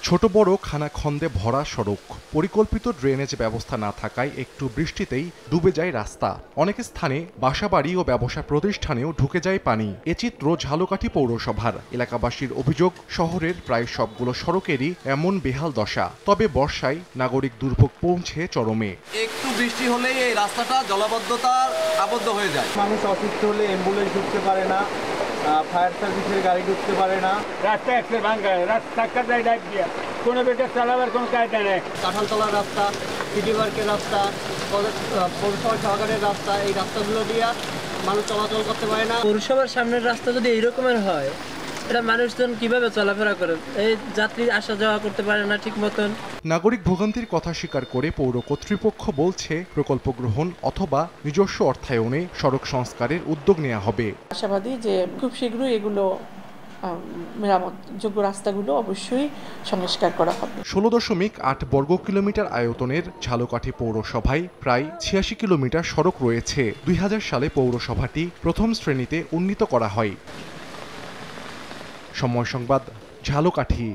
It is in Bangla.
ছোট বড় খানাখন্দে ভরা সড়ক, পরিকল্পিত ড্রেনেজ ব্যবস্থা না থাকায় একটু বৃষ্টিতেই ডুবে যায় রাস্তা। অনেক স্থানে বাসাবাড়ি ও ব্যবসা প্রতিষ্ঠানেও ঢুকে যায় পানি। এ চিত্র ঝালকাঠি পৌরসভার। এলাকাবাসীর অভিযোগ, শহরের প্রায় সবগুলো সড়কেরই এমন বেহাল দশা। তবে বর্ষায় নাগরিক দুর্ভোগ পৌঁছে চরমে। একটু বৃষ্টি হলেই এই রাস্তাটা জলাবদ্ধতা আবদ্ধ হয়ে যায়। মানুষ অসুস্থ হলে অ্যাম্বুলেন্স ঢুকতে পারে না, ফায়ার সার্ভিসের গাড়ি ঢুকতে পারে না। রাস্তা একটু ভাঙা, রাস্তা কাটায় ডাক দিয়া কোনো বেটা চালাবার কোনো কায়দা নেই। কাঁঠালতলার রাস্তা, সিটি পার্কের রাস্তা, পৌরসভা সহকারের রাস্তা, এই রাস্তাগুলো দিয়ে মানুষ চলাচল করতে পারে না। পৌরসভার সামনের রাস্তা যদি এইরকমের হয়, এটা মানুষজন কিভাবে চলাফেরা করে? এই যাত্রী আসা যাওয়া করতে পারে না ঠিক মতন। নাগরিক ভোগান্তির কথা স্বীকার করে পৌর কর্তৃপক্ষ বলছে, প্রকল্প গ্রহণ অথবা নিজস্ব অর্থায়নে সড়ক সংস্কারের উদ্যোগ নেওয়া হবে। আশাবাদী যে খুব শীঘ্রই এগুলো মেরামতযোগ্য রাস্তাগুলো অবশ্যই সংস্কার করা হবে। 16.8 বর্গ কিলোমিটার আয়তনের ঝালকাঠি পৌরসভায় প্রায় 86 কিলোমিটার সড়ক রয়েছে। 2000 সালে পৌরসভাটি প্রথম শ্রেণীতে উন্নীত করা হয়। সময় সংবাদ, ঝালকাঠি।